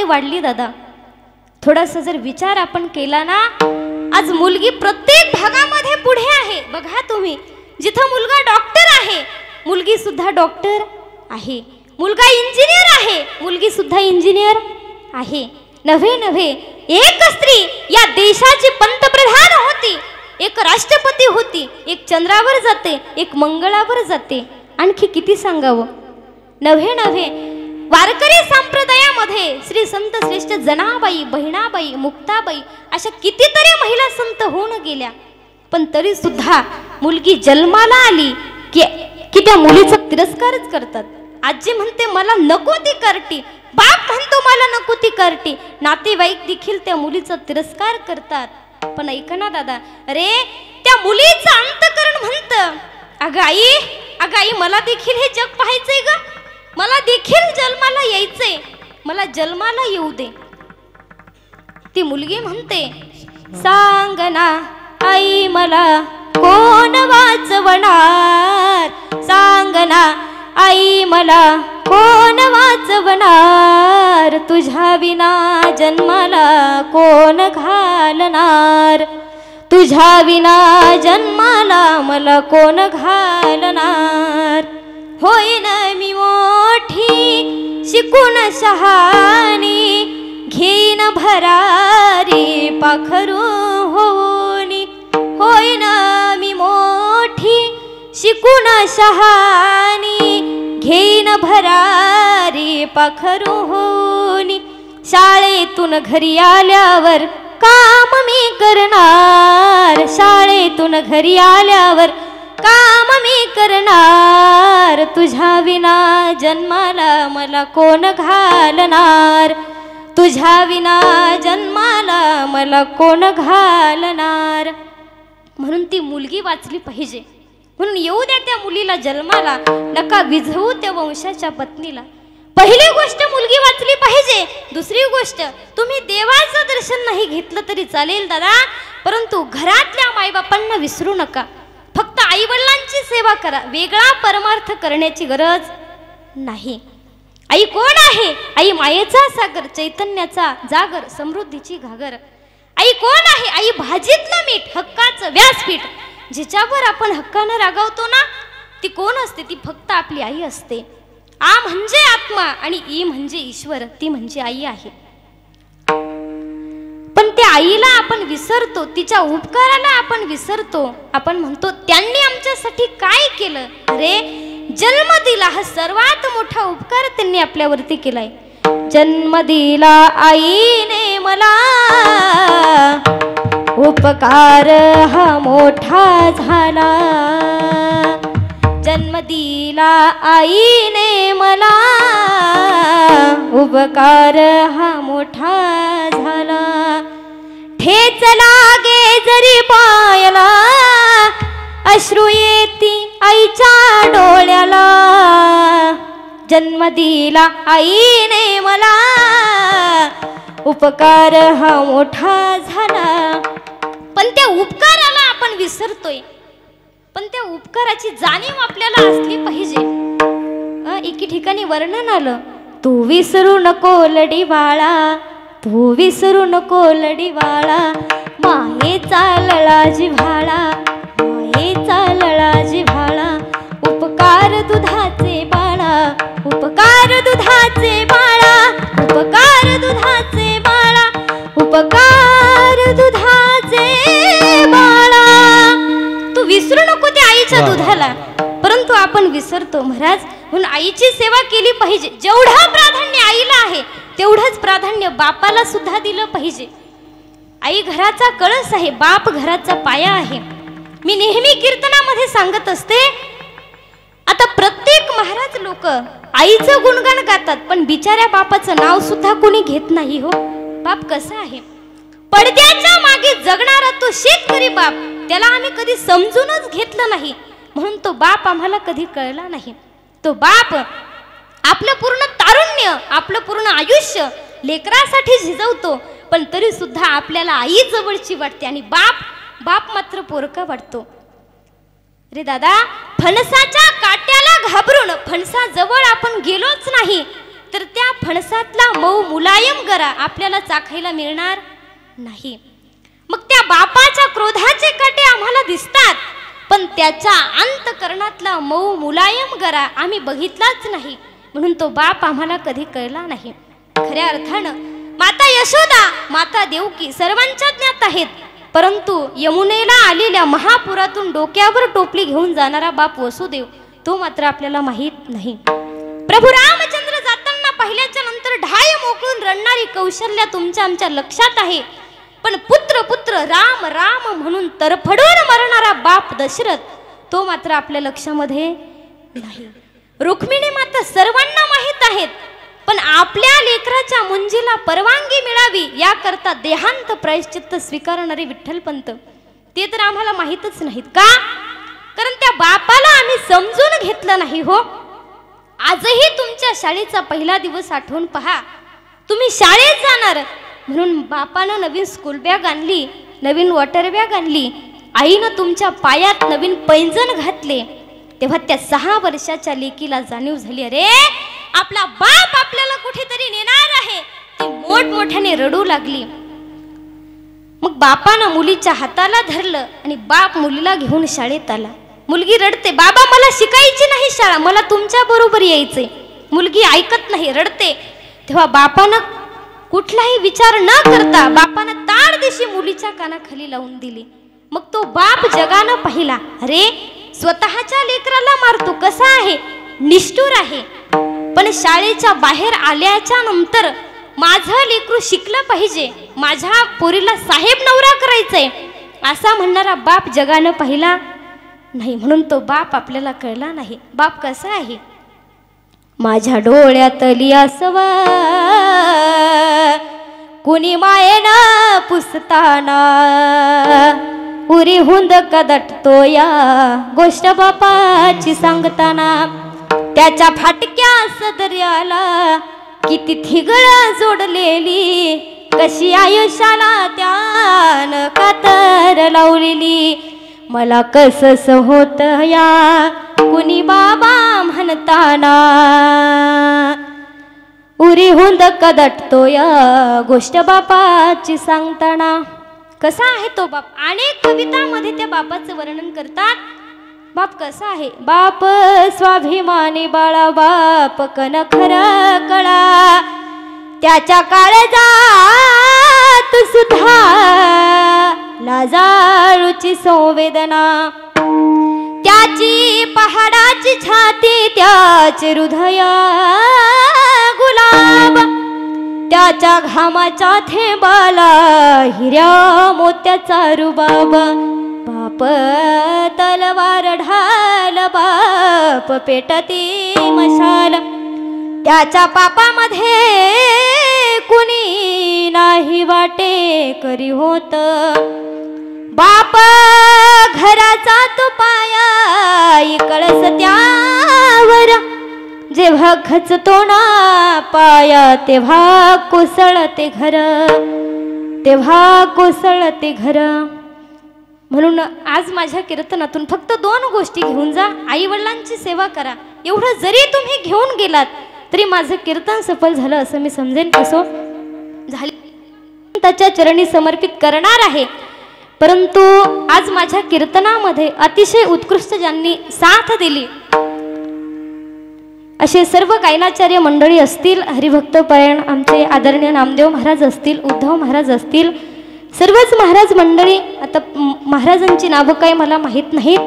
वाढली दादा. थोडासा जर विचार आपण केला ना, आज मुलगी प्रत्येक भागामध्ये पुढे आहे. बघा तुम्ही, जिथं मुलगा डॉक्टर आहे मुलगी सुद्धा डॉक्टर आहे, मुलगा इंजिनियर आहे मुलगी सुद्धा इंजिनियर आहे. नव्हे नव्हे, एक स्त्री या देशाची पंतप्रधान होती, एक राष्ट्रपती होती, एक चंद्रावर जाते, एक मंगळावर जाते. आणखी किती सांगावं. नव्हे नव्हे, वारकरी संप्रदायामध्ये श्री संत श्रेष्ठ जनाबाई, बहिणाबाई, मुक्ताबाई अशा कितीतरी महिला संत होऊन गेल्या. पण तरी सुद्धा मुलगी जन्माला आली की त्या मुलीचा तिरस्कारच करतात. आजी म्हणते मला नको ती कार्टी, बाप म्हणतो मला नको ती कार्टी, नातेवाईक देखील त्या मुलीचा तिरस्कार करतात. पण ऐका ना दादा, अरे त्या मुलीचं अंतःकरण म्हणतं, अगं आई मला देखील हे जग पाहायचंय ग, मला देखील जन्माला यायचंय, मला जन्माला येऊ दे. ती मुलगी म्हणते, सांग ना आई मला कोण वाचवणार, सांग ना आई मला कोण वाचवणार, तुझ्या विना जन्माला कोण घालणार, तुझ्या विना जन्माला मला कोण घालणार. होईन मी मोठी शिकून शहाणी, घेईन भरारी पाखरू होऊनी. होईन मी मोठी शिकून शहाणी, घेईन भरारी पाखरू होऊनी. शाळेतून घरी आल्यावर काम मी करणार, शाळेतून घरी आल्यावर काम मी करणार, तुझ्या विना जन्माला मला कोण घालणार, तुझ्या विना जन्माला मला कोण घालणार. म्हणून ती मुलगी वाचली पाहिजे, म्हणून येऊ द्या त्या मुलीला जन्माला, नका विझवू त्या वंशाच्या पत्नीला. पहिली गोष्ट मुलगी वाचली पाहिजे. दुसरी गोष्ट, तुम्ही देवाचं दर्शन नाही घेतलं तरी चालेल दादा, परंतु घरातल्या मायबापांना विसरू नका. फक्त आईवडिलांची सेवा करा, वेगळा परमार्थ करण्याची गरज नाही. आई कोण आहे? आई मायेचा सागर, चैतन्याचा जागर, समृद्धीची घागर. आई कोण आहे? आई भाजीतलं मीठ, हक्काचं व्यासपीठ. जिच्यावर आपण हक्कानं रागावतो ना, ती कोण असते? ती फक्त आपली आई असते. आ म्हणजे आत्मा आणि ई म्हणजे ईश्वर, ती म्हणजे आई आहे. पण त्या आईला आपण विसरतो, तिच्या उपकाराला आपण विसरतो. आपण म्हणतो त्यांनी आमच्यासाठी काय केलं. अरे जन्म दिला, हा सर्वात मोठा उपकार त्यांनी आपल्यावरती केलाय. जन्म दिला आईने मला, उपकार हा मोठा झाला. जन्म दिला आईने मला, उपकार हा मोठा झाला. ठेच लागे जरी पायाला, अश्रू येती आईच्या डोळ्याला. जन्म दिला आईने मला, उपकार हा मोठा झाला. पण त्या उपकाराला आपण विसरतोय. पण त्या उपकाराची जाणीव आपल्याला असली पाहिजे. एके ठिकाणी वर्णन आलं, तू विसरू नको लडी बाळा, तू विसरू नको लडी बाळा. मायेचा लळा जिव्हाळा, मायेचा लळा जिव्हाळा. उपकार दुधाचे बाळा, उपकार दुधाचे बाळा, उपकार दुधाचे बाळा, उपकार दुधाचे बाळा. तू विसरू नको त्या आईच्या दुधाला. परंतु आपण विसरतो महाराज. म्हणून आईची सेवा केली पाहिजे. जेवढं प्राधान्य आईला आहे तेवढंच प्राधान्य बापाला सुद्धा दिलं पाहिजे. आई घराचा कळस आहे, बाप घराचा पाया आहे. मी नेहमी कीर्तनामध्ये सांगत असते, आता प्रत्येक महाराज लोक आईचं गुणगान गातात, पण बिचाऱ्या बापाचं नाव सुद्धा कोणी घेत नाही हो. बाप कसा आहे? पडद्याच्या मागे जगणारा तो शेतकरी बाप, त्याला आम्ही कधी समजूनच घेतलं नाही. म्हणून तो बाप आम्हाला कधी कळला नाही. तो बाप आपलं पूर्ण तारुण्य, आपलं पूर्ण आयुष्य लेकरासाठी झिजवतो, पण तरी सुद्धा आपल्याला आई जवळची वाटते आणि बाप मात्र पोरका वाटतो. रे दादा, फणसाच्या काट्याला घाबरून फणसाजवळ आपण गेलोच नाही, तर त्या फणसातला मऊ मुलायम गरा आपल्याला चाखायला मिळणार नाही. मग त्या बापाच्या क्रोधाचे काटे आम्हाला दिसतात, पण त्याच्या अंतकरणातला मऊ मुलायम गरा आम्ही बघितलाच नाही, म्हणून तो बाप आम्हाला कधी कळला नाही. खऱ्या अर्थानं माता यशोदा, माता देवकी सर्वांच्या ज्ञात आहेत, परंतु यमुनेला आलेल्या महापुरातून डोक्यावर टोपली घेऊन जाणारा बाप वसुदेव तो मात्र आपल्याला माहीत नाही. प्रभू रामचंद्र जाताना पाहिल्याच्या नंतर ढाय मोकळून रडणारी कौशल्या तुमच्या आमच्या लक्षात आहे, पण पुत्र पुत्र राम राम म्हणून तरफडून मरणारा बाप दशरथ तो मात्र आपल्या लक्षामध्ये नाही. रुक्मिणी माता सर्वांना माहीत आहेत, पण आपल्या लेकराच्या मुंजीला परवानगी मिळावी याकरता देहांत प्रायश्चित्त स्वीकारणारे विठ्ठलपंत ते तर आम्हाला माहीतच नाहीत. का? कारण त्या बापाला आम्ही समजून घेतलं नाही. हो, आजही तुमच्या शाळेचा पहिला दिवस आठवून पहा. तुम्ही शाळेत जाणार म्हणून बापानं नवीन स्कूल बॅग आणली, नवीन वॉटर बॅग आणली, आईनं तुमच्या पायात नवीन पैंजण घातले, तेव्हा त्या 6 वर्षाच्या लेकीला जाणीव झाली, अरे आपला बाप आपल्याला कुठेतरी नेणार आहे. ती मोठमोठ्याने रडू लागली. मग बापानं मुलीच्या हाताला धरलं आणि बाप मुलीला घेऊन शाळेत आला. मुलगी रडते, बाबा मला शिकायची नाही शाळा, मला तुमच्या बरोबर यायचंय. मुलगी ऐकत नाही, रडते. तेव्हा बापानं कुठलाही विचार न करता बापानं ताडदिशी मुलीच्या कानाखाली लावून दिली. मग तो बाप जगानं पाहिला, अरे स्वतःच्या लेकराला मारतो, कसा आहे, निष्ठुर आहे. पण शाळेच्या बाहेर आल्याच्या नंतर माझं लेकरू शिकलं पाहिजे, माझ्या पोरीला साहेब नवरा करायचंय असा म्हणणारा बाप जगानं पाहिला नाही, म्हणून तो बाप आपल्याला कळला नाही. बाप कसा आहे? माझ्या डोळ्यातली आसवा कुणी मायेनं पुसताना उरी हुंद कदटतो या गोष्ट बापाची सांगताना. त्याच्या फाटक्या सदर्याला किती थिगळ जोडलेली, कशी आयुष्याला त्यानं कातर लावलेली. मला कसस होत या कुणी बाबा म्हणताना उरी हुंद कदटतो या गोष्ट बापाची सांगताना. कसा आहे तो बाप? अनेक कवितांमध्ये त्या बापाचं वर्णन करतात. बाप कसा आहे? बाप स्वाभिमानी बाळा, बाप कणखरा कळा, त्याच्या काळजात सुद्धा लाजाळूची संवेदना, त्याची पहाडाची छाती, त्याचे हृदय गुलाब, त्याच्या घामाच्या थेंबाला हिऱ्या मोत्याचा रुबाब. बाप तलवार ढाल, बाप पेटती मशाल, त्याच्या पापामध्ये कुणी नाही वाटे करी होत. बाप घराचा तो पाया, कळस त्यावर जेव्हा खचतो ना पाया, तेव्हा कोसळते घर, तेव्हा कोसळते घर. म्हणून आज माझ्या कीर्तनातून फक्त 2 गोष्टी घेऊन जा. आई वडिलांची सेवा करा, एवढं जरी तुम्ही घेऊन गेलात तरी माझं कीर्तन सफल झालं असं मी समजेन. कसो झाले त्याच्या चरणी समर्पित करणार आहे. परंतु आज माझ्या कीर्तनामध्ये अतिशय उत्कृष्ट ज्यांनी साथ दिली असे सर्व गायनाचार्य मंडळी असतील, हरिभक्त परायण आमचे आदरणीय नामदेव महाराज असतील, उद्धव महाराज असतील, सर्वच महाराज मंडळी. आता महाराजांची नावं काय मला माहीत नाहीत,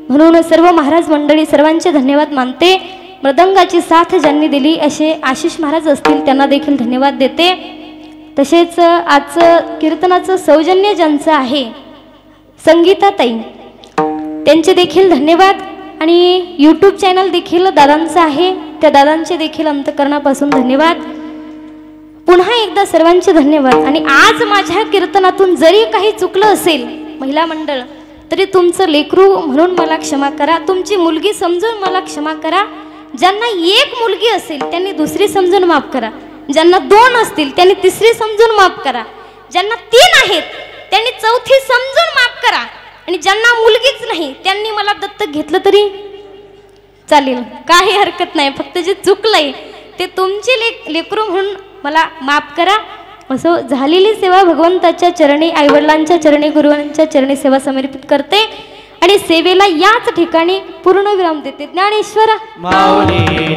म्हणून सर्व महाराज मंडळी सर्वांचे धन्यवाद मानते. मृदंगाची साथ ज्यांनी दिली असे आशिष महाराज असतील त्यांना देखील धन्यवाद देते. तसेच आजचं कीर्तनाचं सौजन्य ज्यांचं आहे संगीताताई, त्यांचे देखील धन्यवाद. आणि यूट्यूब चॅनल देखील दादांचं आहे, त्या दादांचे देखील अंतकरणापासून धन्यवाद. पुन्हा एकदा सर्वांचे धन्यवाद. आणि आज माझ्या कीर्तनातून जरी काही चुकलं असेल महिला मंडळ, तरी तुमचं लेकरू म्हणून मला क्षमा करा, तुमची मुलगी समजून मला क्षमा करा. ज्यांना 1 मुलगी असेल त्यांनी 2री समजून माफ करा, ज्यांना 2 असतील त्यांनी 3री समजून माफ करा, ज्यांना 3 आहेत त्यांनी 4थी समजून माफ करा, आणि ज्यांना मुलगीच नाही त्यांनी मला दत्तक घेतलं तरी चालेल, काही हरकत नाही. फक्त जे चुकलंय ते तुमची लेकरू म्हणून मला माफ करा. असो झालेली सेवा भगवंताच्या चरणी, आईवडिलांच्या चरणी, गुरुवांच्या चरणी सेवा समर्पित करते आणि सेवेला याच ठिकाणी पूर्ण विराम देते. ज्ञानेश्वर माऊली